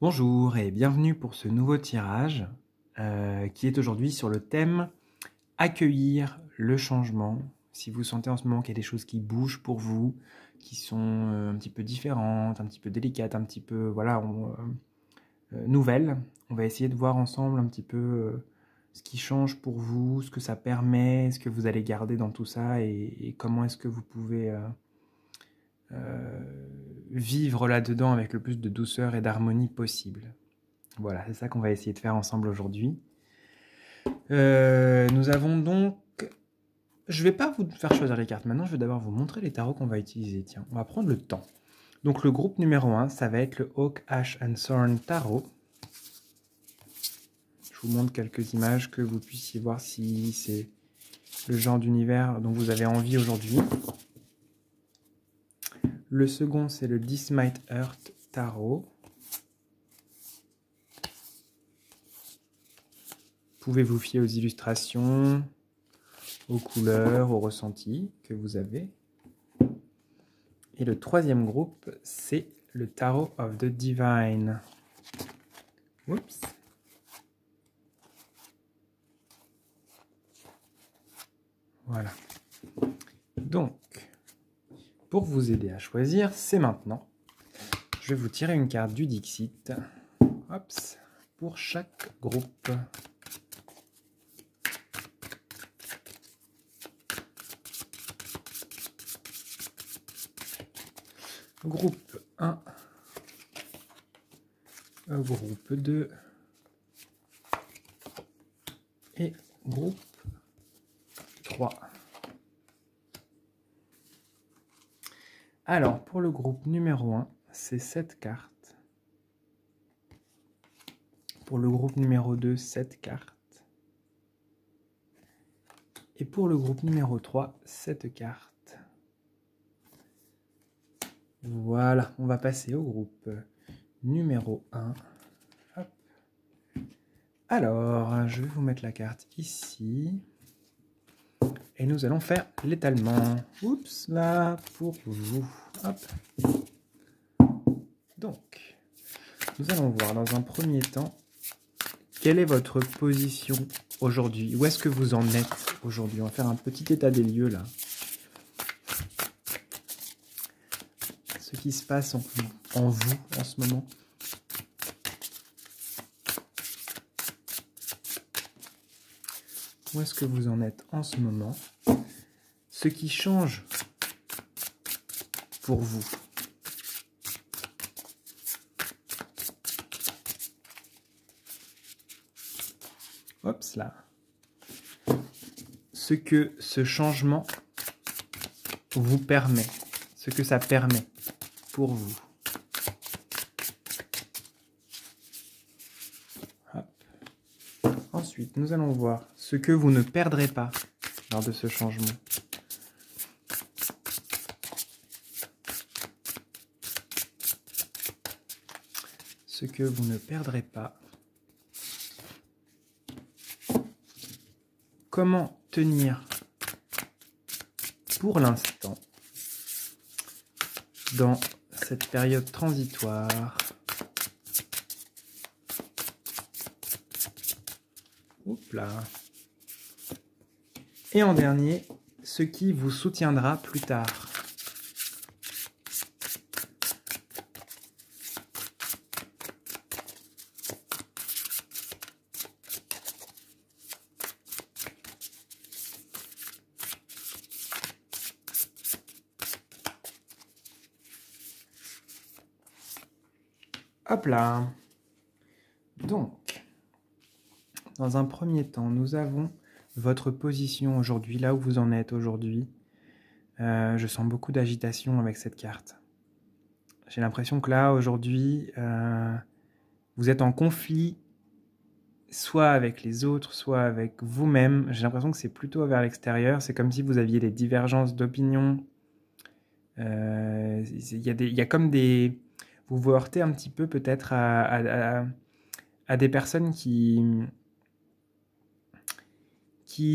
Bonjour et bienvenue pour ce nouveau tirage qui est aujourd'hui sur le thème « Accueillir le changement ». Si vous sentez en ce moment qu'il y a des choses qui bougent pour vous, qui sont un petit peu différentes, un petit peu délicates, un petit peu nouvelles, on va essayer de voir ensemble un petit peu ce qui change pour vous, ce que ça permet, ce que vous allez garder dans tout ça et comment est-ce que vous pouvez vivre là-dedans avec le plus de douceur et d'harmonie possible. Voilà, c'est ça qu'on va essayer de faire ensemble aujourd'hui. Nous avons donc... Je ne vais pas vous faire choisir les cartes maintenant, je vais d'abord vous montrer les tarots qu'on va utiliser. Tiens, on va prendre le temps. Donc le groupe numéro 1, ça va être le Oak, Ash and Thorn Tarot. Je vous montre quelques images que vous puissiez voir si c'est le genre d'univers dont vous avez envie aujourd'hui. Le second, c'est le Dismite Earth Tarot. Vous pouvez vous fier aux illustrations, aux couleurs, aux ressentis que vous avez. Et le troisième groupe, c'est le Tarot of the Divine. Oups. Voilà. Donc, pour vous aider à choisir, c'est maintenant. Je vais vous tirer une carte du Dixit. Hops, pour chaque groupe. Groupe 1, groupe 2 et groupe 3. Alors, pour le groupe numéro 1, c'est 7 cartes. Pour le groupe numéro 2, 7 cartes. Et pour le groupe numéro 3, 7 cartes. Voilà, on va passer au groupe numéro 1. Hop. Alors, je vais vous mettre la carte ici. Et nous allons faire l'étalement. Oups, là, pour vous. Hop. Donc, nous allons voir dans un premier temps, quelle est votre position aujourd'hui? Où est-ce que vous en êtes aujourd'hui? On va faire un petit état des lieux, là. Ce qui se passe en vous en ce moment. Où est-ce que vous en êtes en ce moment? Ce qui change pour vous. Hop là. Ce que ce changement vous permet. Ce que ça permet pour vous. Hop. Ensuite, nous allons voir ce que vous ne perdrez pas lors de ce changement. Ce que vous ne perdrez pas. Comment tenir pour l'instant dans cette période transitoire. Oups là. Et en dernier, ce qui vous soutiendra plus tard. Hop là. Donc, dans un premier temps, nous avons votre position aujourd'hui, là où vous en êtes aujourd'hui. Je sens beaucoup d'agitation avec cette carte. J'ai l'impression que là, aujourd'hui, vous êtes en conflit, soit avec les autres, soit avec vous-même. J'ai l'impression que c'est plutôt vers l'extérieur. C'est comme si vous aviez des divergences d'opinion. Il y a comme des... Vous vous heurtez un petit peu peut-être à des personnes qui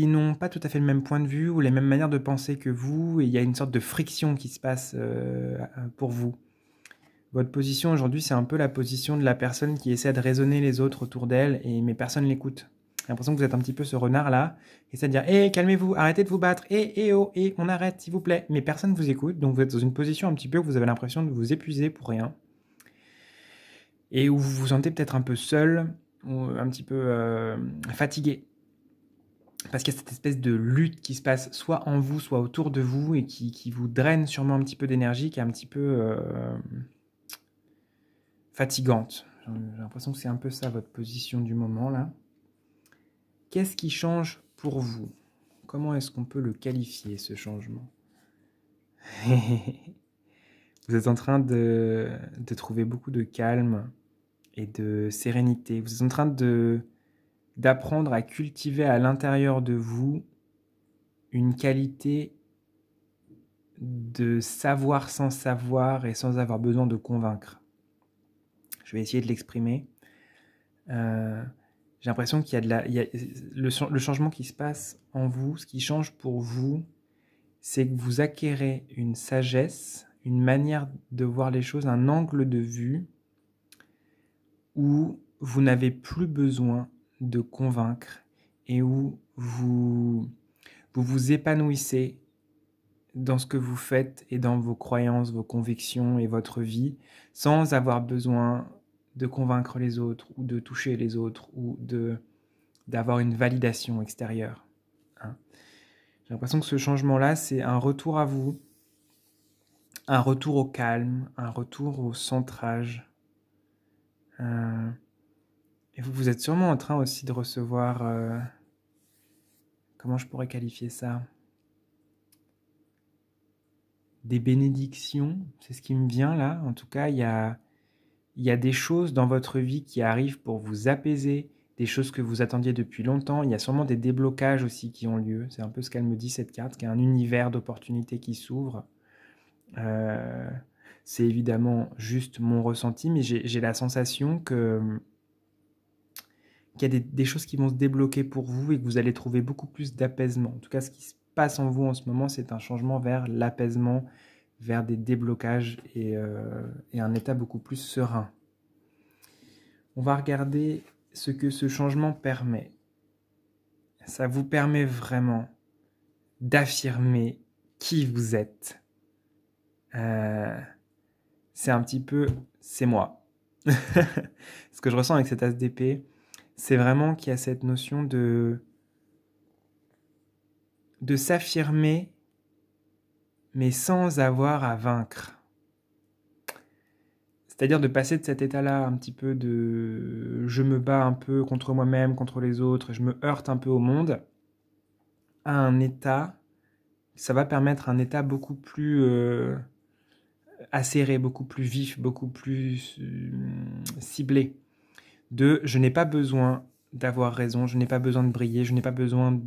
n'ont pas tout à fait le même point de vue ou les mêmes manières de penser que vous, et il y a une sorte de friction qui se passe pour vous. Votre position aujourd'hui, c'est un peu la position de la personne qui essaie de raisonner les autres autour d'elle, mais personne ne l'écoute. J'ai l'impression que vous êtes un petit peu ce renard-là, qui essaie de dire « Hé, calmez-vous, arrêtez de vous battre, oh, on arrête, s'il vous plaît ». Mais personne ne vous écoute, donc vous êtes dans une position un petit peu où vous avez l'impression de vous épuiser pour rien. Et où vous vous sentez peut-être un peu seul, ou un petit peu fatigué. Parce qu'il y a cette espèce de lutte qui se passe soit en vous, soit autour de vous, et qui vous draine sûrement un petit peu d'énergie, qui est un petit peu fatigante. J'ai l'impression que c'est un peu ça votre position du moment là. Qu'est-ce qui change pour vous? Comment est-ce qu'on peut le qualifier, ce changement? Vous êtes en train de trouver beaucoup de calme et de sérénité. Vous êtes en train d'apprendre à cultiver à l'intérieur de vous une qualité de savoir sans savoir et sans avoir besoin de convaincre. Je vais essayer de l'exprimer. J'ai l'impression qu'il y a le changement qui se passe en vous, ce qui change pour vous, c'est que vous acquérez une sagesse, une manière de voir les choses, un angle de vue où vous n'avez plus besoin de convaincre et où vous vous épanouissez dans ce que vous faites et dans vos croyances, vos convictions et votre vie, sans avoir besoin de convaincre les autres ou de toucher les autres ou d'avoir une validation extérieure. Hein. J'ai l'impression que ce changement-là, c'est un retour à vous, un retour au calme, un retour au centrage. Et vous êtes sûrement en train aussi de recevoir... comment je pourrais qualifier ça? Des bénédictions, c'est ce qui me vient là. En tout cas, il y a des choses dans votre vie qui arrivent pour vous apaiser, des choses que vous attendiez depuis longtemps. Il y a sûrement des déblocages aussi qui ont lieu. C'est un peu ce qu'elle me dit, cette carte, qu'il y a un univers d'opportunités qui s'ouvre. C'est évidemment juste mon ressenti, mais j'ai la sensation qu'il y a des choses qui vont se débloquer pour vous et que vous allez trouver beaucoup plus d'apaisement. En tout cas, ce qui se passe en vous en ce moment, c'est un changement vers l'apaisement, vers des déblocages et un état beaucoup plus serein. On va regarder ce que ce changement permet. Ça vous permet vraiment d'affirmer qui vous êtes. C'est un petit peu, c'est moi. Ce que je ressens avec cet as d'épée, c'est vraiment qu'il y a cette notion de s'affirmer, mais sans avoir à vaincre. C'est-à-dire de passer de cet état-là un petit peu de je me bats un peu contre moi-même, contre les autres, je me heurte un peu au monde, à un état, ça va permettre un état beaucoup plus acéré, beaucoup plus vif, beaucoup plus ciblé. De je n'ai pas besoin d'avoir raison, je n'ai pas besoin de briller, je n'ai pas besoin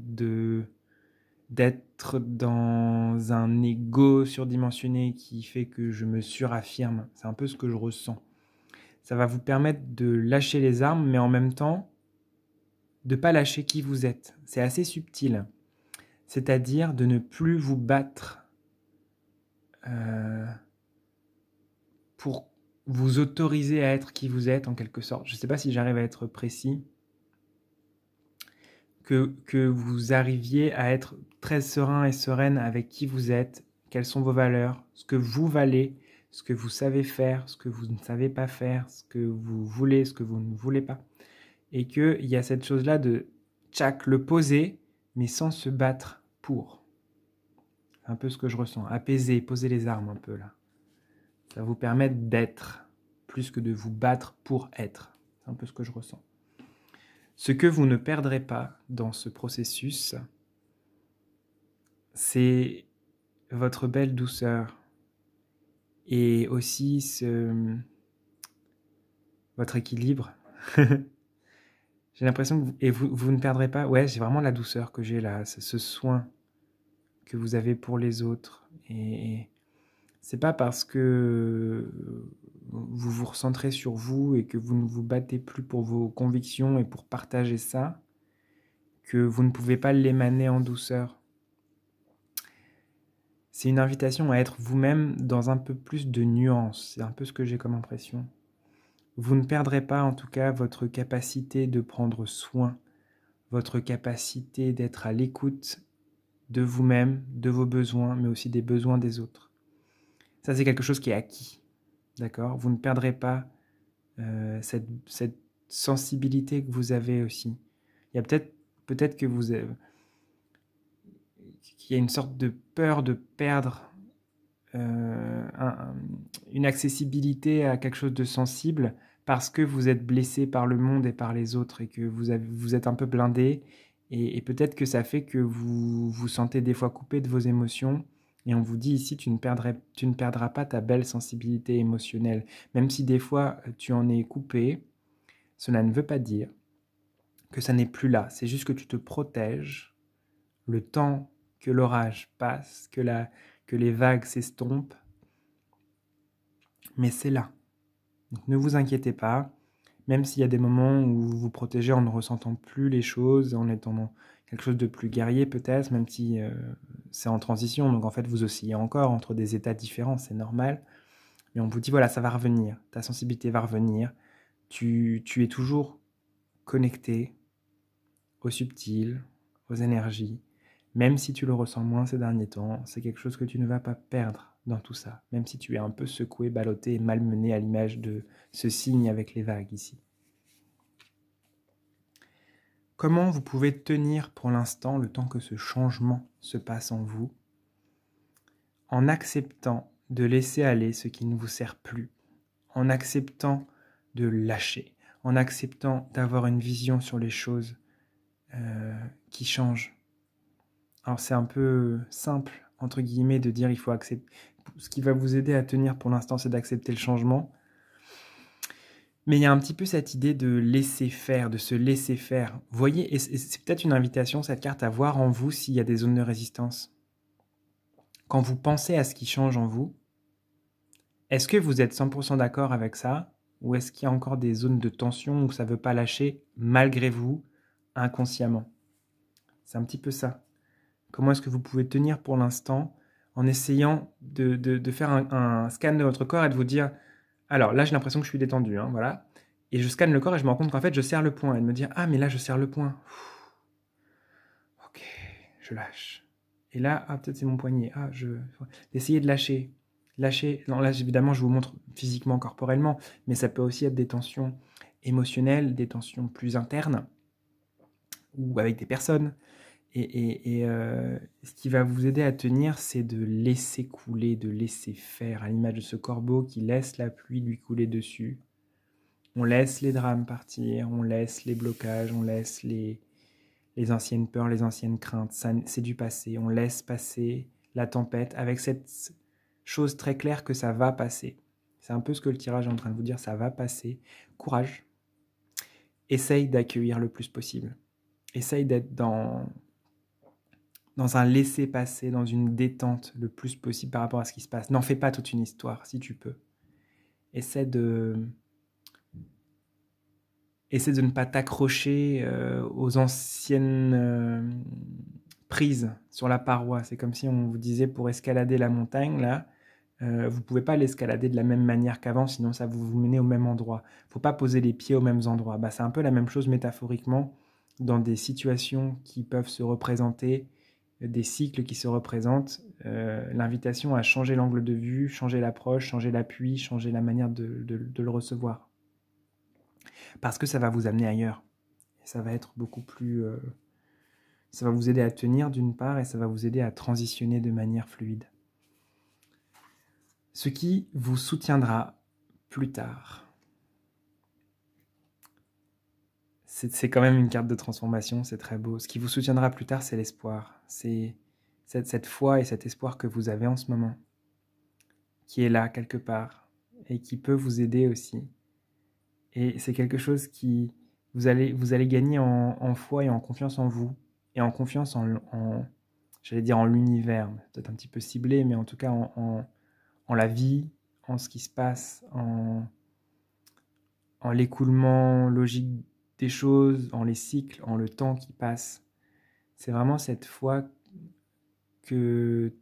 d'être dans un ego surdimensionné qui fait que je me suraffirme. C'est un peu ce que je ressens. Ça va vous permettre de lâcher les armes, mais en même temps, de ne pas lâcher qui vous êtes. C'est assez subtil. C'est-à-dire de ne plus vous battre pour vous autoriser à être qui vous êtes, en quelque sorte. Je ne sais pas si j'arrive à être précis. Que vous arriviez à être très serein et sereine avec qui vous êtes, quelles sont vos valeurs, ce que vous valez, ce que vous savez faire, ce que vous ne savez pas faire, ce que vous voulez, ce que vous ne voulez pas. Et qu'il y a cette chose-là de tchac, le poser, mais sans se battre pour. C'est un peu ce que je ressens. Apaiser, poser les armes un peu là. Ça va vous permettre d'être, plus que de vous battre pour être. C'est un peu ce que je ressens. Ce que vous ne perdrez pas dans ce processus, c'est votre belle douceur et aussi votre équilibre. J'ai l'impression que vous ne perdrez pas. Ouais, j'ai vraiment la douceur que j'ai là, ce soin que vous avez pour les autres. Et c'est pas parce que vous vous recentrez sur vous et que vous ne vous battez plus pour vos convictions et pour partager ça, que vous ne pouvez pas l'émaner en douceur. C'est une invitation à être vous-même dans un peu plus de nuances. C'est un peu ce que j'ai comme impression. Vous ne perdrez pas en tout cas votre capacité de prendre soin, votre capacité d'être à l'écoute de vous-même, de vos besoins, mais aussi des besoins des autres. Ça, c'est quelque chose qui est acquis. D'accord? Vous ne perdrez pas cette sensibilité que vous avez aussi. Il y a peut-être que qu'il y a une sorte de peur de perdre une accessibilité à quelque chose de sensible parce que vous êtes blessé par le monde et par les autres et que vous êtes un peu blindé et peut-être que ça fait que vous vous sentez des fois coupé de vos émotions et on vous dit ici tu ne perdras pas ta belle sensibilité émotionnelle. Même si des fois tu en es coupé, cela ne veut pas dire que ça n'est plus là. C'est juste que tu te protèges le temps que l'orage passe, que les vagues s'estompent, mais c'est là. Donc ne vous inquiétez pas, même s'il y a des moments où vous vous protégez en ne ressentant plus les choses, en étant dans quelque chose de plus guerrier peut-être, même si c'est en transition, donc en fait vous oscillez encore entre des états différents, c'est normal. Mais on vous dit voilà, ça va revenir, ta sensibilité va revenir, tu es toujours connecté au subtil, aux énergies, même si tu le ressens moins ces derniers temps, c'est quelque chose que tu ne vas pas perdre dans tout ça, même si tu es un peu secoué, ballotté et malmené à l'image de ce signe avec les vagues ici. Comment vous pouvez tenir pour l'instant le temps que ce changement se passe en vous, en acceptant de laisser aller ce qui ne vous sert plus, en acceptant de lâcher, en acceptant d'avoir une vision sur les choses qui changent. Alors c'est un peu simple, entre guillemets, de dire il faut accepter. Ce qui va vous aider à tenir pour l'instant, c'est d'accepter le changement. Mais il y a un petit peu cette idée de laisser faire, de se laisser faire. Vous voyez, et c'est peut-être une invitation, cette carte, à voir en vous s'il y a des zones de résistance. Quand vous pensez à ce qui change en vous, est-ce que vous êtes 100% d'accord avec ça? Ou est-ce qu'il y a encore des zones de tension où ça ne veut pas lâcher, malgré vous, inconsciemment? C'est un petit peu ça. Comment est-ce que vous pouvez tenir pour l'instant en essayant de faire un scan de votre corps et de vous dire alors là j'ai l'impression que je suis détendu, hein, voilà. Et je scanne le corps et je me rends compte qu'en fait je serre le poing. Et de me dire ah mais là je serre le poing. Ok, je lâche. Et là, ah peut-être c'est mon poignet. D'essayer de lâcher. Lâcher. Non, là évidemment je vous montre physiquement, corporellement, mais ça peut aussi être des tensions émotionnelles, des tensions plus internes, ou avec des personnes. Et ce qui va vous aider à tenir, c'est de laisser couler, de laisser faire, à l'image de ce corbeau qui laisse la pluie lui couler dessus. On laisse les drames partir, on laisse les blocages, on laisse les anciennes peurs, les anciennes craintes. C'est du passé, on laisse passer la tempête avec cette chose très claire que ça va passer. C'est un peu ce que le tirage est en train de vous dire, ça va passer. Courage. Essaye d'accueillir le plus possible. Essaye d'être dans un laisser-passer, dans une détente le plus possible par rapport à ce qui se passe. N'en fais pas toute une histoire, si tu peux. Essaie de ne pas t'accrocher aux anciennes prises sur la paroi. C'est comme si on vous disait pour escalader la montagne, là, vous ne pouvez pas l'escalader de la même manière qu'avant, sinon ça vous mener au même endroit. Il ne faut pas poser les pieds aux mêmes endroits. Bah, c'est un peu la même chose métaphoriquement dans des situations qui peuvent se représenter, des cycles qui se représentent, l'invitation à changer l'angle de vue, changer l'approche, changer l'appui, changer la manière de le recevoir. Parce que ça va vous amener ailleurs. Et ça va être beaucoup plus... ça va vous aider à tenir d'une part et ça va vous aider à transitionner de manière fluide. Ce qui vous soutiendra plus tard. C'est quand même une carte de transformation, c'est très beau. Ce qui vous soutiendra plus tard, c'est l'espoir. C'est cette foi et cet espoir que vous avez en ce moment, qui est là quelque part, et qui peut vous aider aussi. Et c'est quelque chose qui... Vous allez gagner en foi et en confiance en vous, et en confiance j'allais dire en l'univers, peut-être un petit peu ciblé, mais en tout cas en la vie, en ce qui se passe, en l'écoulement logique des choses, en les cycles, en le temps qui passe. C'est vraiment cette foi que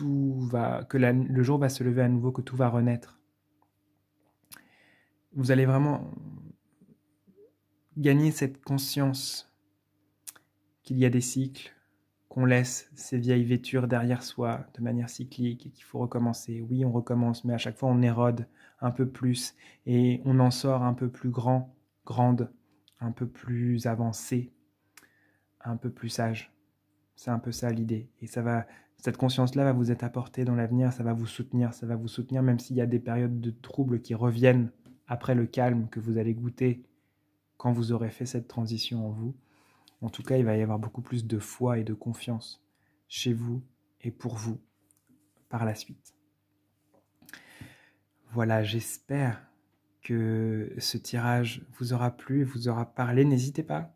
le jour va se lever à nouveau, que tout va renaître. Vous allez vraiment gagner cette conscience qu'il y a des cycles, qu'on laisse ces vieilles vêtures derrière soi de manière cyclique et qu'il faut recommencer. Oui, on recommence, mais à chaque fois on érode un peu plus et on en sort un peu plus grande, un peu plus avancé, un peu plus sage. C'est un peu ça l'idée. Et cette conscience-là va vous être apportée dans l'avenir, ça va vous soutenir même s'il y a des périodes de troubles qui reviennent après le calme que vous allez goûter quand vous aurez fait cette transition en vous. En tout cas, il va y avoir beaucoup plus de foi et de confiance chez vous et pour vous par la suite. Voilà, j'espère que ce tirage vous aura plu, vous aura parlé. N'hésitez pas,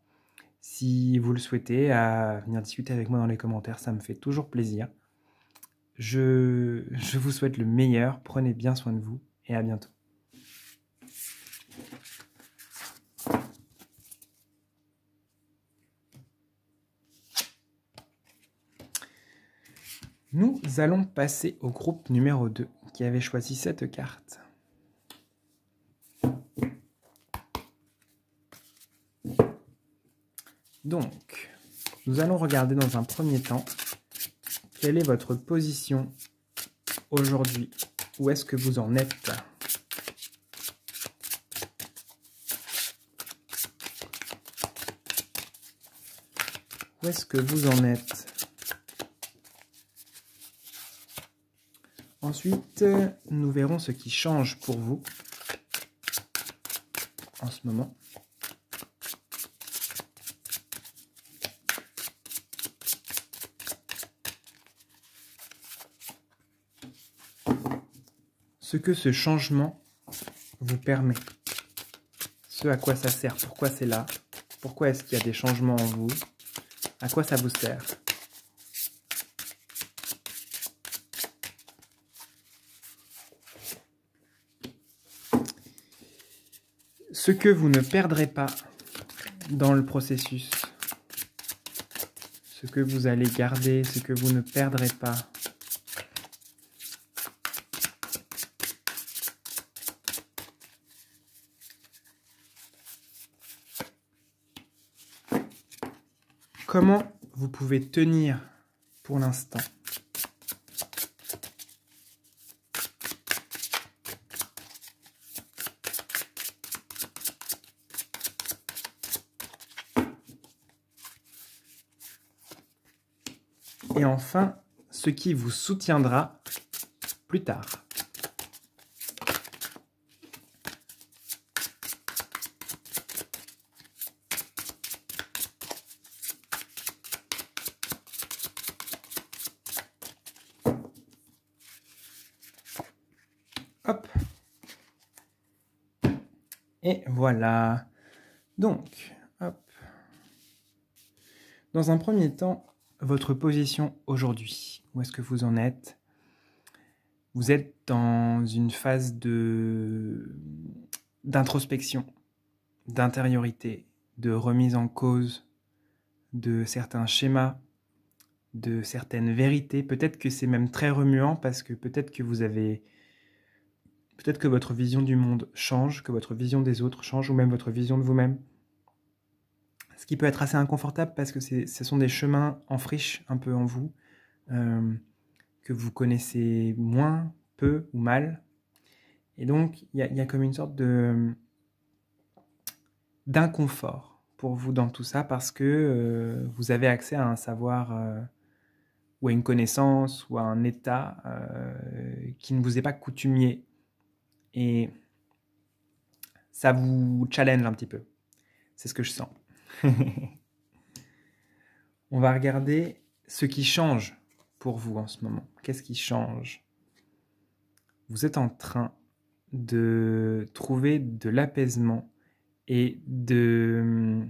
si vous le souhaitez, à venir discuter avec moi dans les commentaires. Ça me fait toujours plaisir. Je vous souhaite le meilleur. Prenez bien soin de vous et à bientôt. Nous allons passer au groupe numéro 2 qui avait choisi cette carte. Donc, nous allons regarder dans un premier temps quelle est votre position aujourd'hui. Où est-ce que vous en êtes ? Où est-ce que vous en êtes ? Ensuite, nous verrons ce qui change pour vous en ce moment. Ce que ce changement vous permet. Ce à quoi ça sert, pourquoi c'est là, pourquoi est-ce qu'il y a des changements en vous, à quoi ça vous sert. Ce que vous ne perdrez pas dans le processus, ce que vous allez garder, ce que vous ne perdrez pas. Comment vous pouvez tenir pour l'instant ? Et enfin, ce qui vous soutiendra plus tard. Hop. Et voilà. Donc, hop. Dans un premier temps, votre position aujourd'hui. Où est-ce que vous en êtes ? Vous êtes dans une phase d'introspection, d'intériorité, de remise en cause de certains schémas, de certaines vérités. Peut-être que c'est même très remuant parce que peut-être que votre vision du monde change, que votre vision des autres change, ou même votre vision de vous-même. Ce qui peut être assez inconfortable parce que ce sont des chemins en friche un peu en vous, que vous connaissez moins, peu ou mal. Et donc, il y a comme une sorte d'inconfort pour vous dans tout ça parce que vous avez accès à un savoir ou à une connaissance ou à un état qui ne vous est pas coutumier. Et ça vous challenge un petit peu. C'est ce que je sens. On va regarder ce qui change pour vous en ce moment. Qu'est-ce qui change ? Vous êtes en train de trouver de l'apaisement et de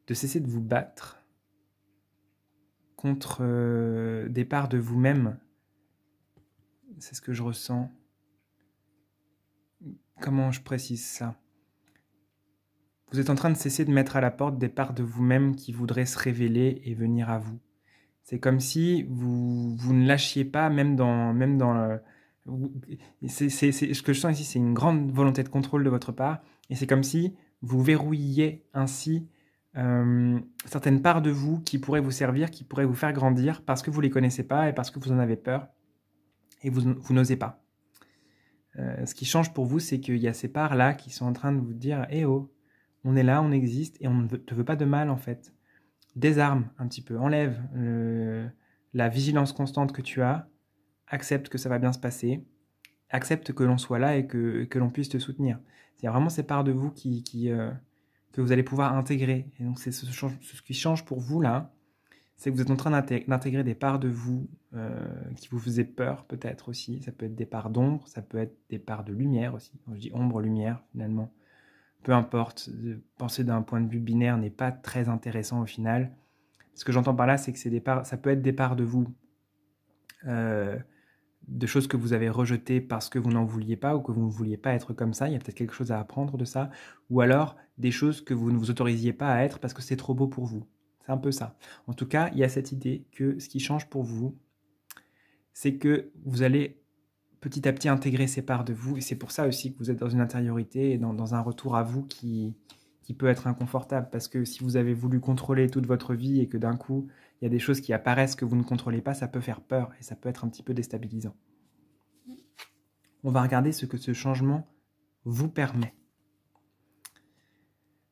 cesser de vous battre contre des parts de vous-même. C'est ce que je ressens. Comment je précise ça ? Vous êtes en train de cesser de mettre à la porte des parts de vous-même qui voudraient se révéler et venir à vous. C'est comme si vous ne lâchiez pas, même dans ce que je sens ici, c'est une grande volonté de contrôle de votre part. Et c'est comme si vous verrouilliez ainsi certaines parts de vous qui pourraient vous servir, qui pourraient vous faire grandir parce que vous ne les connaissez pas et parce que vous en avez peur et vous n'osez pas. Ce qui change pour vous, c'est qu'il y a ces parts-là qui sont en train de vous dire « Eh oh, on est là, on existe et on ne te veut pas de mal en fait. » Désarme un petit peu, enlève la vigilance constante que tu as, accepte que ça va bien se passer, accepte que l'on soit là et que l'on puisse te soutenir. C'est vraiment ces parts de vous que vous allez pouvoir intégrer. Et donc c'est ce qui change pour vous là, c'est que vous êtes en train d'intégrer des parts de vous qui vous faisaient peur peut-être aussi. Ça peut être des parts d'ombre, ça peut être des parts de lumière aussi. Quand je dis ombre, lumière finalement, peu importe, penser d'un point de vue binaire n'est pas très intéressant au final. Ce que j'entends par là, c'est que ça peut être des parts de vous, de choses que vous avez rejetées parce que vous n'en vouliez pas ou que vous ne vouliez pas être comme ça. Il y a peut-être quelque chose à apprendre de ça. Ou alors des choses que vous ne vous autorisiez pas à être parce que c'est trop beau pour vous. C'est un peu ça. En tout cas, il y a cette idée que ce qui change pour vous, c'est que vous allez petit à petit intégrer ces parts de vous. Et c'est pour ça aussi que vous êtes dans une intériorité et dans un retour à vous qui peut être inconfortable. Parce que si vous avez voulu contrôler toute votre vie et que d'un coup, il y a des choses qui apparaissent que vous ne contrôlez pas, ça peut faire peur et ça peut être un petit peu déstabilisant. On va regarder ce que ce changement vous permet.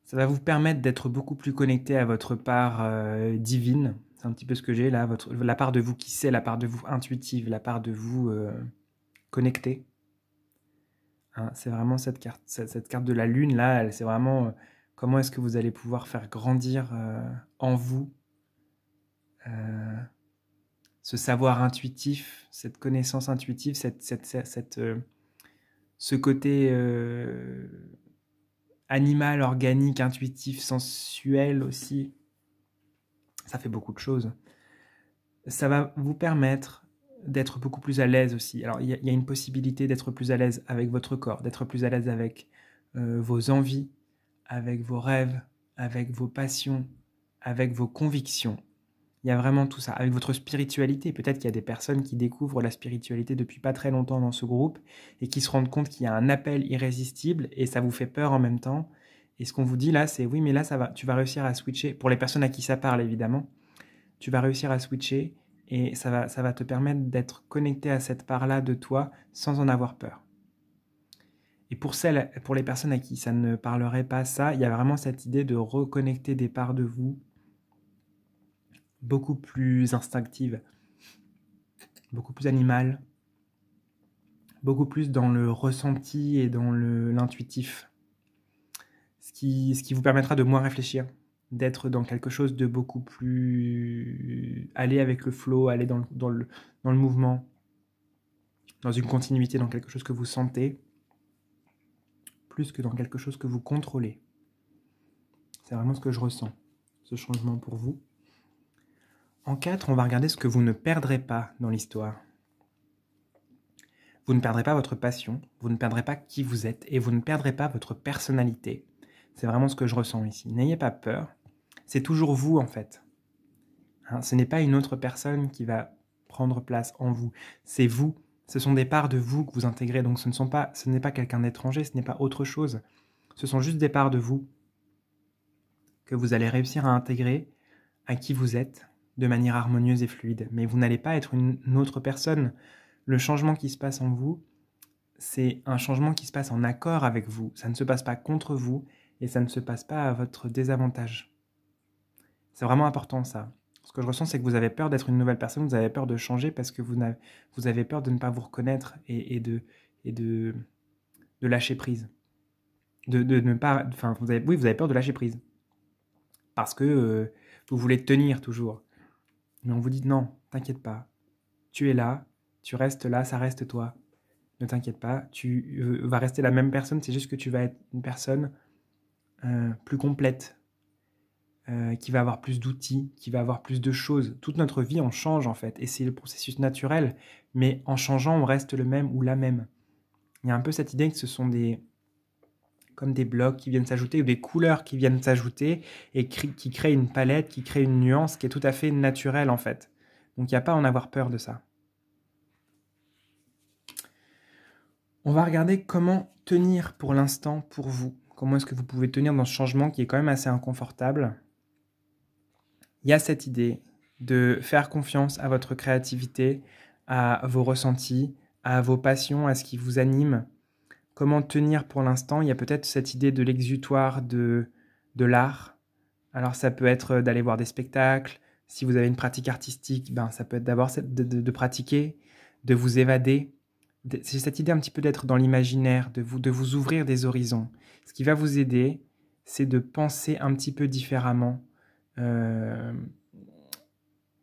Ça va vous permettre d'être beaucoup plus connecté à votre part divine. C'est un petit peu ce que j'ai là, la part de vous qui sait, la part de vous intuitive, la part de vous connectée. Hein, c'est vraiment cette carte de la lune là, c'est vraiment comment est-ce que vous allez pouvoir faire grandir en vous ce savoir intuitif, cette connaissance intuitive, ce côté animal, organique, intuitif, sensuel aussi. Ça fait beaucoup de choses. Ça va vous permettre d'être beaucoup plus à l'aise aussi. Alors, il y a une possibilité d'être plus à l'aise avec votre corps, d'être plus à l'aise avec vos envies, avec vos rêves, avec vos passions, avec vos convictions. Il y a vraiment tout ça. Avec votre spiritualité, peut-être qu'il y a des personnes qui découvrent la spiritualité depuis pas très longtemps dans ce groupe et qui se rendent compte qu'il y a un appel irrésistible et ça vous fait peur en même temps. Et ce qu'on vous dit là, c'est oui, mais là, tu vas réussir à switcher. Pour les personnes à qui ça parle, évidemment, tu vas réussir à switcher et ça va te permettre d'être connecté à cette part-là de toi sans en avoir peur. Et pour les personnes à qui ça ne parlerait pas ça, il y a vraiment cette idée de reconnecter des parts de vous beaucoup plus instinctive, beaucoup plus animale, beaucoup plus dans le ressenti et dans l'intuitif. Ce qui vous permettra de moins réfléchir, d'être dans quelque chose de beaucoup plus... aller avec le flow, aller dans le mouvement, dans une continuité, dans quelque chose que vous sentez, plus que dans quelque chose que vous contrôlez. C'est vraiment ce que je ressens, ce changement pour vous. En 4, on va regarder ce que vous ne perdrez pas dans l'histoire. Vous ne perdrez pas votre passion, vous ne perdrez pas qui vous êtes et vous ne perdrez pas votre personnalité. C'est vraiment ce que je ressens ici. N'ayez pas peur, c'est toujours vous en fait. Hein, ce n'est pas une autre personne qui va prendre place en vous, c'est vous. Ce sont des parts de vous que vous intégrez, donc ce n'est pas quelqu'un d'étranger, ce n'est pas autre chose. Ce sont juste des parts de vous que vous allez réussir à intégrer à qui vous êtes de manière harmonieuse et fluide. Mais vous n'allez pas être une autre personne. Le changement qui se passe en vous, c'est un changement qui se passe en accord avec vous. Ça ne se passe pas contre vous et ça ne se passe pas à votre désavantage. C'est vraiment important ça. Ce que je ressens, c'est que vous avez peur d'être une nouvelle personne, vous avez peur de changer parce que vous avez peur de ne pas vous reconnaître et de lâcher prise. De ne pas... Enfin, vous avez peur de lâcher prise. Parce que vous voulez tenir toujours. Mais on vous dit non, t'inquiète pas. Tu es là, tu restes là, ça reste toi. Ne t'inquiète pas, tu vas rester la même personne, c'est juste que tu vas être une personne plus complète, qui va avoir plus d'outils, qui va avoir plus de choses. Toute notre vie, on change en fait, et c'est le processus naturel, mais en changeant, on reste le même ou la même. Il y a un peu cette idée que ce sont comme des blocs qui viennent s'ajouter, ou des couleurs qui viennent s'ajouter, et qui créent une palette, qui créent une nuance qui est tout à fait naturelle en fait. Donc, il n'y a pas à en avoir peur de ça. On va regarder comment tenir pour l'instant pour vous. Comment est-ce que vous pouvez tenir dans ce changement qui est quand même assez inconfortable. Il y a cette idée de faire confiance à votre créativité, à vos ressentis, à vos passions, à ce qui vous anime. Comment tenir pour l'instant? Il y a peut-être cette idée de l'exutoire de l'art. Alors ça peut être d'aller voir des spectacles. Si vous avez une pratique artistique, ben, ça peut être d'abord de pratiquer, de vous évader. C'est cette idée un petit peu d'être dans l'imaginaire, de vous ouvrir des horizons. Ce qui va vous aider, c'est de penser un petit peu différemment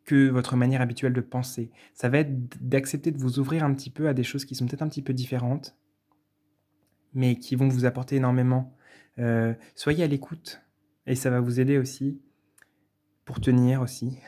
que votre manière habituelle de penser. Ça va être d'accepter de vous ouvrir un petit peu à des choses qui sont peut-être un petit peu différentes, mais qui vont vous apporter énormément. Soyez à l'écoute, et ça va vous aider aussi, pour tenir aussi.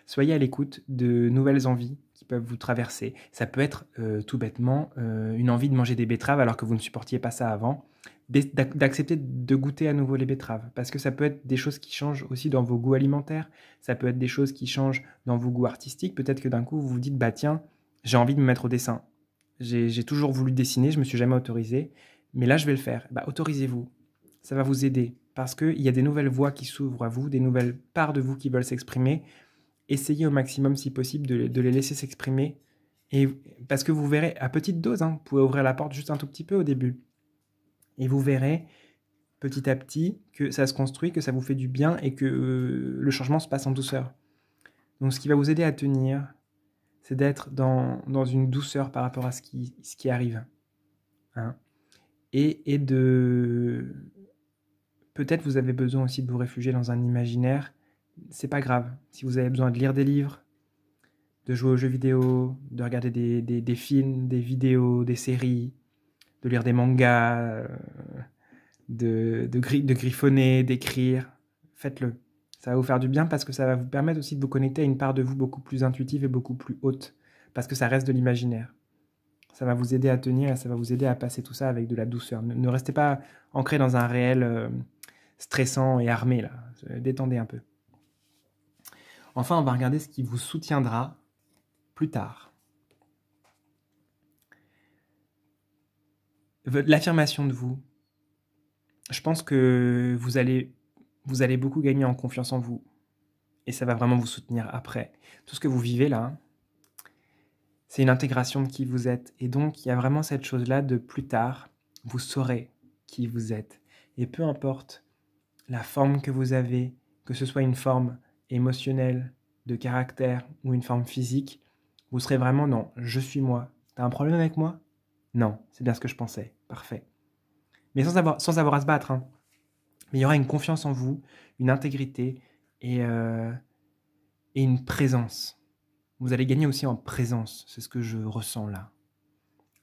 Soyez à l'écoute de nouvelles envies qui peuvent vous traverser. Ça peut être tout bêtement une envie de manger des betteraves alors que vous ne supportiez pas ça avant. D'accepter de goûter à nouveau les betteraves, parce que ça peut être des choses qui changent aussi dans vos goûts alimentaires, ça peut être des choses qui changent dans vos goûts artistiques. Peut-être que d'un coup vous vous dites, bah tiens, j'ai envie de me mettre au dessin. J'ai toujours voulu dessiner, je me suis jamais autorisé, mais là je vais le faire. Bah, autorisez-vous, ça va vous aider, parce qu'il y a des nouvelles voies qui s'ouvrent à vous, des nouvelles parts de vous qui veulent s'exprimer. Essayez au maximum, si possible, de les laisser s'exprimer, et parce que vous verrez, à petite dose, hein, vous pouvez ouvrir la porte juste un tout petit peu au début, et vous verrez petit à petit que ça se construit, que ça vous fait du bien, et que le changement se passe en douceur. Donc ce qui va vous aider à tenir, c'est d'être dans une douceur par rapport à ce qui arrive. Hein. Et de... Peut-être vous avez besoin aussi de vous réfugier dans un imaginaire. C'est pas grave. Si vous avez besoin de lire des livres, de jouer aux jeux vidéo, de regarder des films, des vidéos, des séries, de lire des mangas, de griffonner, d'écrire, faites-le. Ça va vous faire du bien parce que ça va vous permettre aussi de vous connecter à une part de vous beaucoup plus intuitive et beaucoup plus haute, parce que ça reste de l'imaginaire. Ça va vous aider à tenir et ça va vous aider à passer tout ça avec de la douceur. Ne restez pas ancré dans un réel stressant et armé, là. Détendez un peu. Enfin, on va regarder ce qui vous soutiendra plus tard. L'affirmation de vous. Je pense que vous allez beaucoup gagner en confiance en vous. Et ça va vraiment vous soutenir après. Tout ce que vous vivez là, c'est une intégration de qui vous êtes. Et donc, il y a vraiment cette chose-là de plus tard, vous saurez qui vous êtes. Et peu importe la forme que vous avez, que ce soit une forme émotionnelle, de caractère ou une forme physique, vous serez vraiment dans « je suis moi ». T'as un problème avec moi? Non, c'est bien ce que je pensais. Parfait. Mais sans avoir à se battre. Hein. Mais il y aura une confiance en vous, une intégrité et une présence. Vous allez gagner aussi en présence. C'est ce que je ressens là.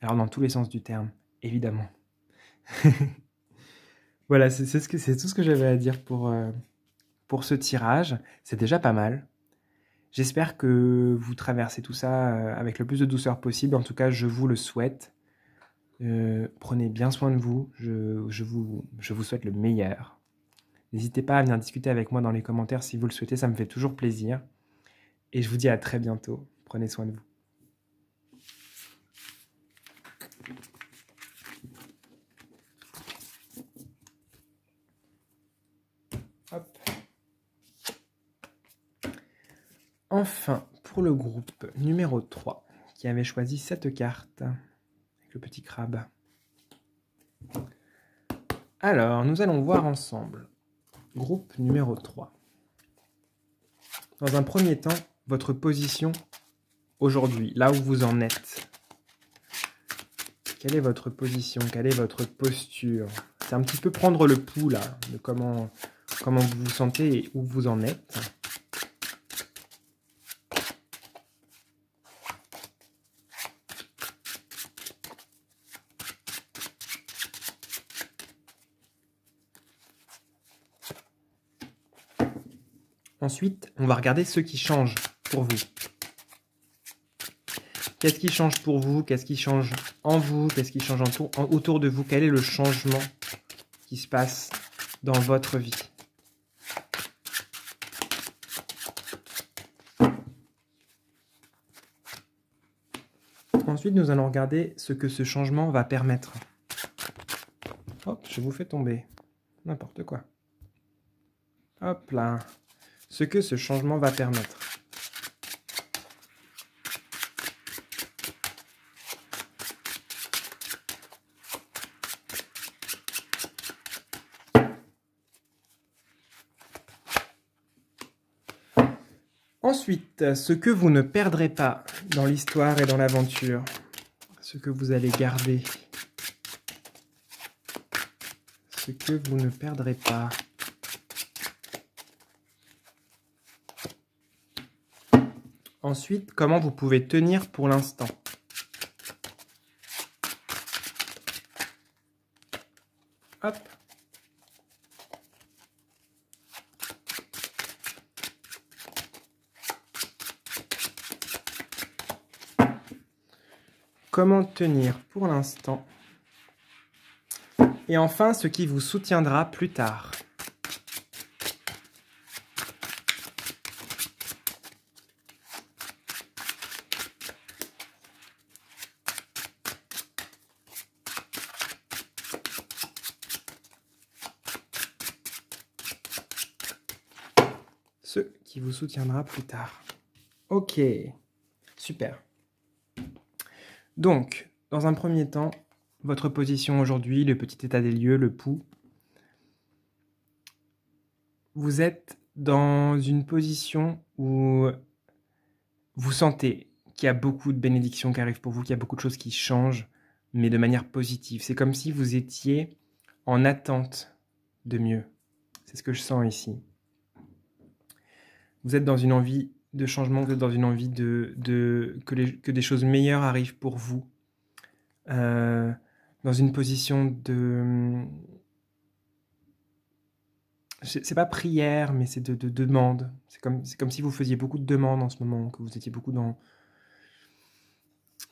Alors dans tous les sens du terme, évidemment. Voilà, c'est tout ce que j'avais à dire pour ce tirage. C'est déjà pas mal. J'espère que vous traversez tout ça avec le plus de douceur possible. En tout cas, je vous le souhaite. Prenez bien soin de vous. Je vous souhaite le meilleur. N'hésitez pas à venir discuter avec moi dans les commentaires si vous le souhaitez. Ça me fait toujours plaisir. Et je vous dis à très bientôt. Prenez soin de vous. Hop. Enfin, pour le groupe numéro 3, qui avait choisi cette carte, avec le petit crabe. Alors, nous allons voir ensemble. Groupe numéro 3. Dans un premier temps, votre position aujourd'hui, là où vous en êtes. Quelle est votre position? Quelle est votre posture? C'est un petit peu prendre le pouls, là, de comment vous vous sentez et où vous en êtes. Ensuite, on va regarder ce qui change pour vous. Qu'est-ce qui change pour vous? Qu'est-ce qui change en vous? Qu'est-ce qui change autour de vous? Quel est le changement qui se passe dans votre vie? Ensuite, nous allons regarder ce que ce changement va permettre. Hop, je vous fais tomber. N'importe quoi. Hop là. Ce que ce changement va permettre. Ensuite, ce que vous ne perdrez pas dans l'histoire et dans l'aventure. Ce que vous allez garder. Ce que vous ne perdrez pas. Ensuite, comment vous pouvez tenir pour l'instant. Hop. Comment tenir pour l'instant. Et enfin, ce qui vous soutiendra plus tard. Ce qui vous soutiendra plus tard. Ok, super. Donc, dans un premier temps, votre position aujourd'hui, le petit état des lieux, le pouls. Vous êtes dans une position où vous sentez qu'il y a beaucoup de bénédictions qui arrivent pour vous, qu'il y a beaucoup de choses qui changent, mais de manière positive. C'est comme si vous étiez en attente de mieux. C'est ce que je sens ici. Vous êtes dans une envie de changement, vous êtes dans une envie que des choses meilleures arrivent pour vous. Dans une position de... C'est pas prière, mais c'est de demande. C'est comme si vous faisiez beaucoup de demandes en ce moment, que vous étiez beaucoup dans...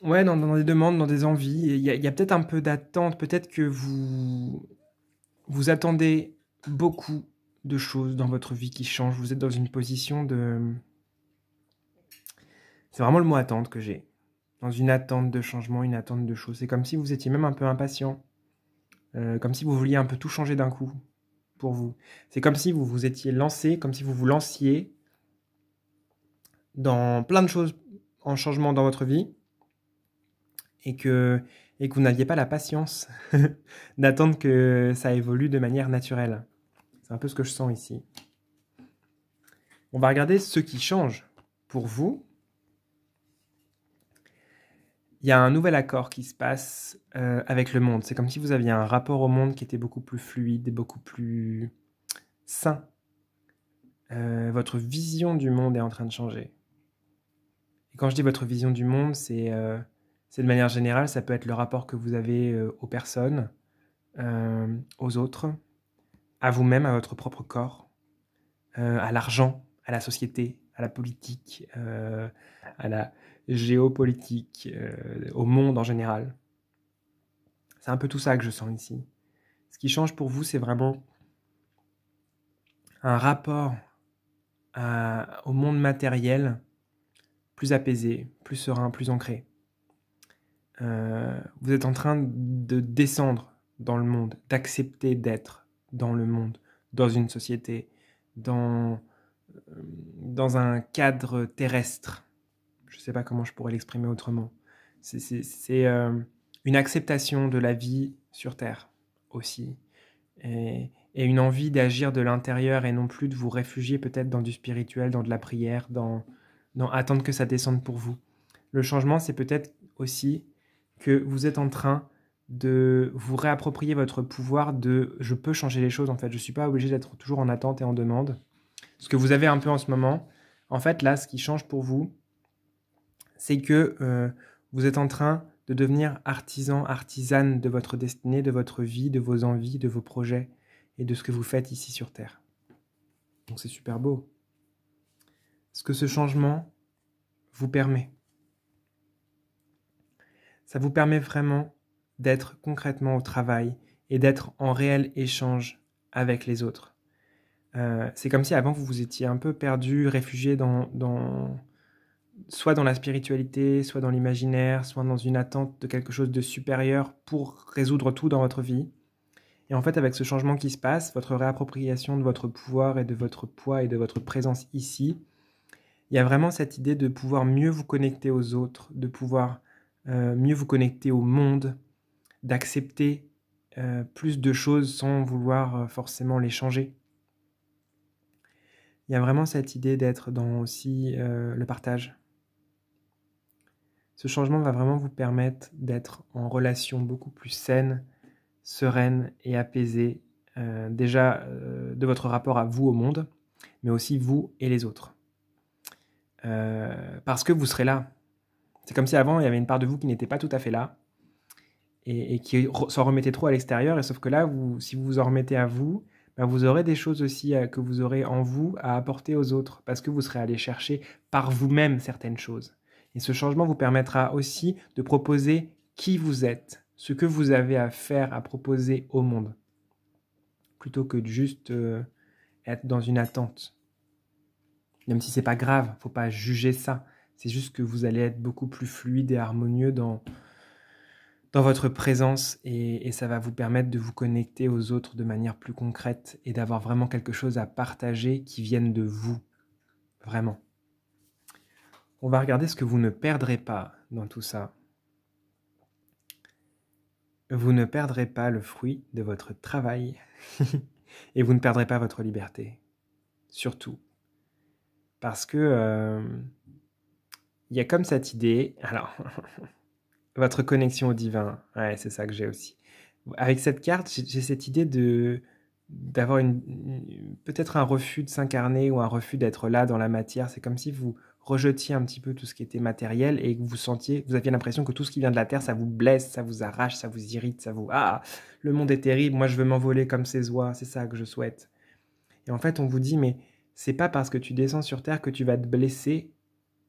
Ouais, dans des demandes, dans des envies. Il y a peut-être un peu d'attente, peut-être que vous attendez beaucoup de choses dans votre vie qui changent. Vous êtes dans une position de... C'est vraiment le mot attente que j'ai. Dans une attente de changement, une attente de choses. C'est comme si vous étiez même un peu impatient. Comme si vous vouliez un peu tout changer d'un coup pour vous. C'est comme si vous vous étiez lancé, comme si vous vous lanciez dans plein de choses en changement dans votre vie et que vous n'aviez pas la patience d'attendre que ça évolue de manière naturelle. C'est un peu ce que je sens ici. On va regarder ce qui change pour vous. Il y a un nouvel accord qui se passe avec le monde. C'est comme si vous aviez un rapport au monde qui était beaucoup plus fluide et beaucoup plus sain. Votre vision du monde est en train de changer. Et quand je dis votre vision du monde, c'est de manière générale, ça peut être le rapport que vous avez aux personnes, aux autres, à vous-même, à votre propre corps, à l'argent, à la société, à la politique, à la géopolitique, au monde en général. C'est un peu tout ça que je sens ici. Ce qui change pour vous, c'est vraiment un rapport au monde matériel plus apaisé, plus serein, plus ancré. Vous êtes en train de descendre dans le monde, d'accepter d'être dans le monde, dans une société, dans un cadre terrestre. Je ne sais pas comment je pourrais l'exprimer autrement. C'est une acceptation de la vie sur Terre aussi. Et une envie d'agir de l'intérieur et non plus de vous réfugier peut-être dans du spirituel, dans de la prière, dans attendre que ça descende pour vous. Le changement, c'est peut-être aussi que vous êtes en train de vous réapproprier votre pouvoir de « je peux changer les choses » en fait. Je ne suis pas obligé d'être toujours en attente et en demande. Ce que vous avez un peu en ce moment, en fait, là, ce qui change pour vous, c'est que vous êtes en train de devenir artisan, artisane de votre destinée, de votre vie, de vos envies, de vos projets et de ce que vous faites ici sur Terre. Donc c'est super beau. Ce que ce changement vous permet. Ça vous permet vraiment d'être concrètement au travail et d'être en réel échange avec les autres. C'est comme si avant vous vous étiez un peu perdu, réfugié dans soit dans la spiritualité, soit dans l'imaginaire, soit dans une attente de quelque chose de supérieur pour résoudre tout dans votre vie. Et en fait, avec ce changement qui se passe, votre réappropriation de votre pouvoir et de votre poids et de votre présence ici, il y a vraiment cette idée de pouvoir mieux vous connecter aux autres, de pouvoir mieux vous connecter au monde, d'accepter plus de choses sans vouloir forcément les changer. Il y a vraiment cette idée d'être dans aussi le partage. Ce changement va vraiment vous permettre d'être en relation beaucoup plus saine, sereine et apaisée, déjà de votre rapport à vous au monde, mais aussi vous et les autres. Parce que vous serez là. C'est comme si avant, il y avait une part de vous qui n'était pas tout à fait là, et qui s'en remettait trop à l'extérieur, et sauf que là, si vous vous en remettez à vous, ben vous aurez des choses aussi que vous aurez en vous à apporter aux autres, parce que vous serez allé chercher par vous-même certaines choses. Et ce changement vous permettra aussi de proposer qui vous êtes, ce que vous avez à faire, à proposer au monde, plutôt que de juste être dans une attente. Même si c'est pas grave, faut pas juger ça. C'est juste que vous allez être beaucoup plus fluide et harmonieux dans votre présence, et ça va vous permettre de vous connecter aux autres de manière plus concrète et d'avoir vraiment quelque chose à partager qui vienne de vous, vraiment. On va regarder ce que vous ne perdrez pas dans tout ça. Vous ne perdrez pas le fruit de votre travail et vous ne perdrez pas votre liberté, surtout. Parce que y a comme cette idée, alors, votre connexion au divin, ouais, c'est ça que j'ai aussi. Avec cette carte, j'ai cette idée d'avoir peut-être un refus de s'incarner ou un refus d'être là dans la matière. C'est comme si vous rejetiez un petit peu tout ce qui était matériel et que vous aviez l'impression que tout ce qui vient de la terre, ça vous blesse, ça vous arrache, ça vous irrite, le monde est terrible, moi je veux m'envoler comme ces oies, c'est ça que je souhaite. Et en fait, on vous dit, mais c'est pas parce que tu descends sur terre que tu vas te blesser.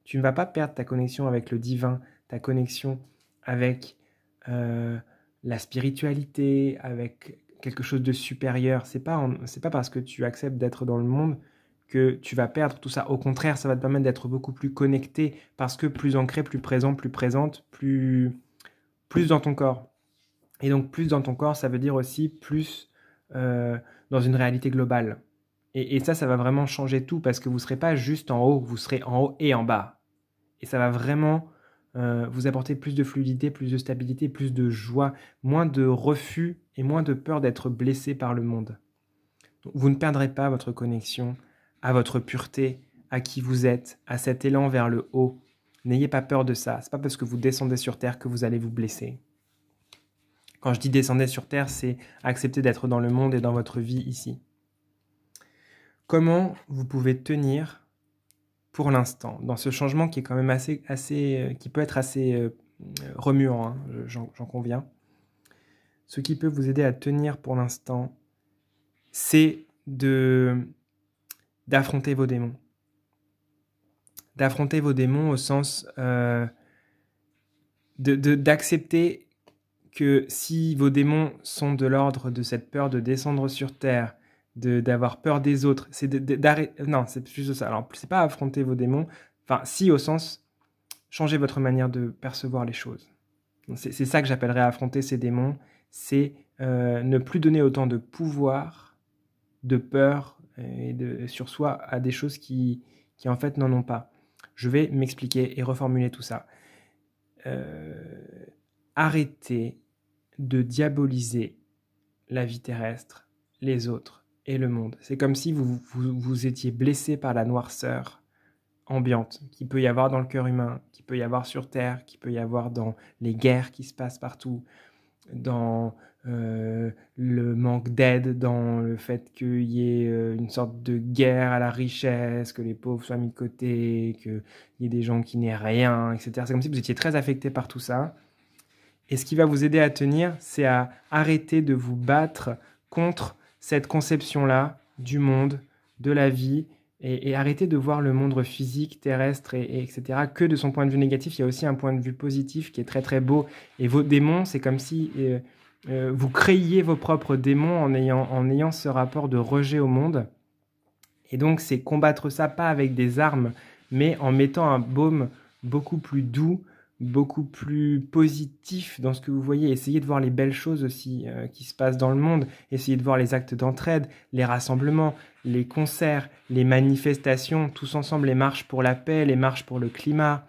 Tu ne vas pas perdre ta connexion avec le divin, ta connexion avec la spiritualité, avec quelque chose de supérieur. C'est pas parce que tu acceptes d'être dans le monde que tu vas perdre tout ça. Au contraire, ça va te permettre d'être beaucoup plus connecté, parce que plus ancré, plus présent, plus présente, plus dans ton corps. Et donc plus dans ton corps, ça veut dire aussi plus dans une réalité globale. Et ça va vraiment changer tout, parce que vous ne serez pas juste en haut, vous serez en haut et en bas. Et ça va vraiment vous apporter plus de fluidité, plus de stabilité, plus de joie, moins de refus et moins de peur d'être blessé par le monde. Donc, vous ne perdrez pas votre connexion à votre pureté, à qui vous êtes, à cet élan vers le haut. N'ayez pas peur de ça. Ce n'est pas parce que vous descendez sur terre que vous allez vous blesser. Quand je dis descendez sur terre, c'est accepter d'être dans le monde et dans votre vie ici. Comment vous pouvez tenir pour l'instant, dans ce changement qui est quand même qui peut être assez remuant, hein, j'en conviens. Ce qui peut vous aider à tenir pour l'instant, c'est d'affronter vos démons. D'affronter vos démons au sens d'accepter que si vos démons sont de l'ordre de cette peur de descendre sur terre, d'avoir peur des autres, c'est d'arrêter. Non, c'est juste ça. Alors, c'est pas affronter vos démons. Enfin, si, au sens, changer votre manière de percevoir les choses. C'est ça que j'appellerais affronter ces démons. C'est ne plus donner autant de pouvoir, de peur sur soi à des choses qui en fait n'en ont pas. Je vais m'expliquer et reformuler tout ça. Arrêtez de diaboliser la vie terrestre, les autres et le monde. C'est comme si vous étiez blessé par la noirceur ambiante qu'il peut y avoir dans le cœur humain, qu'il peut y avoir sur Terre, qu'il peut y avoir dans les guerres qui se passent partout, dans le manque d'aide, dans le fait qu'il y ait une sorte de guerre à la richesse, que les pauvres soient mis de côté, qu'il y ait des gens qui n'aient rien, etc. C'est comme si vous étiez très affecté par tout ça. Et ce qui va vous aider à tenir, c'est à arrêter de vous battre contre cette conception-là du monde, de la vie, et arrêter de voir le monde physique, terrestre, etc. que de son point de vue négatif. Il y a aussi un point de vue positif qui est très très beau. Et vos démons, c'est comme si vous créiez vos propres démons en ayant ce rapport de rejet au monde. Et donc, c'est combattre ça, pas avec des armes, mais en mettant un baume beaucoup plus doux, beaucoup plus positif dans ce que vous voyez. Essayez de voir les belles choses aussi qui se passent dans le monde. Essayez de voir les actes d'entraide, les rassemblements, les concerts, les manifestations, tous ensemble, les marches pour la paix, les marches pour le climat,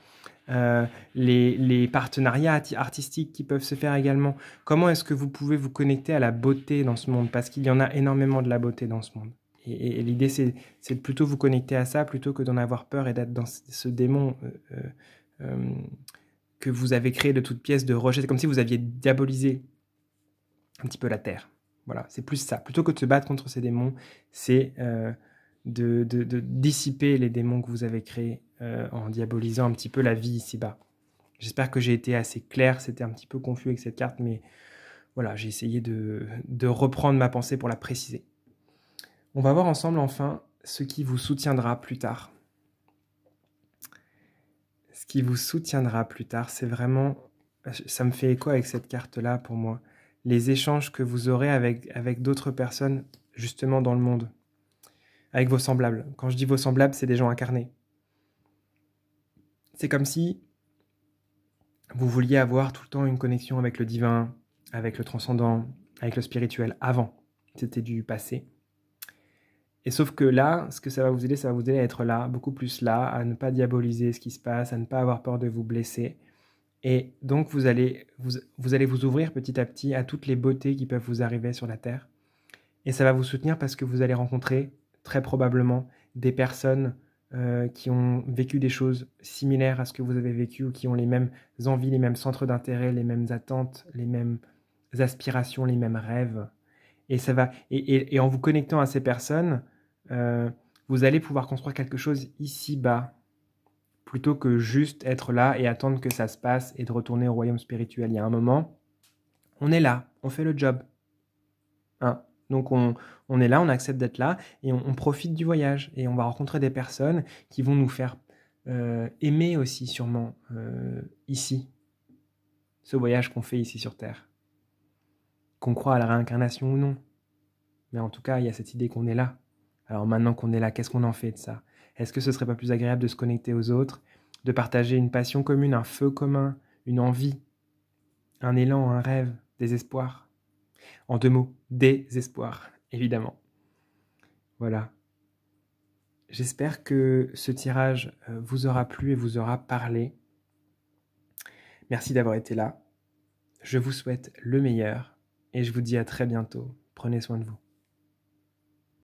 les partenariats artistiques qui peuvent se faire également. Comment est-ce que vous pouvez vous connecter à la beauté dans ce monde? Parce qu'il y en a énormément de la beauté dans ce monde. Et l'idée, c'est de plutôt vous connecter à ça plutôt que d'en avoir peur et d'être dans ce démon que vous avez créé de toutes pièces de rejet. C'est comme si vous aviez diabolisé un petit peu la terre. Voilà, c'est plus ça. Plutôt que de se battre contre ces démons, c'est de dissiper les démons que vous avez créés en diabolisant un petit peu la vie ici-bas. J'espère que j'ai été assez clair. C'était un petit peu confus avec cette carte, mais voilà, j'ai essayé de reprendre ma pensée pour la préciser. On va voir ensemble enfin ce qui vous soutiendra plus tard. Ce qui vous soutiendra plus tard, c'est vraiment, ça me fait écho avec cette carte-là pour moi, les échanges que vous aurez avec d'autres personnes justement dans le monde, avec vos semblables. Quand je dis vos semblables, c'est des gens incarnés. C'est comme si vous vouliez avoir tout le temps une connexion avec le divin, avec le transcendant, avec le spirituel avant. C'était du passé. Et sauf que là, ce que ça va vous aider à être là, beaucoup plus là, à ne pas diaboliser ce qui se passe, à ne pas avoir peur de vous blesser. Et donc, vous allez vous ouvrir petit à petit à toutes les beautés qui peuvent vous arriver sur la Terre. Et ça va vous soutenir parce que vous allez rencontrer, très probablement, des personnes qui ont vécu des choses similaires à ce que vous avez vécu ou qui ont les mêmes envies, les mêmes centres d'intérêt, les mêmes attentes, les mêmes aspirations, les mêmes rêves. Et ça va, et en vous connectant à ces personnes, vous allez pouvoir construire quelque chose ici-bas, plutôt que juste être là et attendre que ça se passe et de retourner au royaume spirituel. Il y a un moment, on est là, on fait le job. Hein? Donc on est là, on accepte d'être là et on profite du voyage. Et on va rencontrer des personnes qui vont nous faire aimer aussi sûrement ici, ce voyage qu'on fait ici sur Terre. Qu'on croit à la réincarnation ou non. Mais en tout cas, il y a cette idée qu'on est là. Alors maintenant qu'on est là, qu'est-ce qu'on en fait de ça? Est-ce que ce serait pas plus agréable de se connecter aux autres, de partager une passion commune, un feu commun, une envie, un élan, un rêve, des espoirs? En 2 mots, des espoirs, évidemment. Voilà. J'espère que ce tirage vous aura plu et vous aura parlé. Merci d'avoir été là. Je vous souhaite le meilleur et je vous dis à très bientôt. Prenez soin de vous.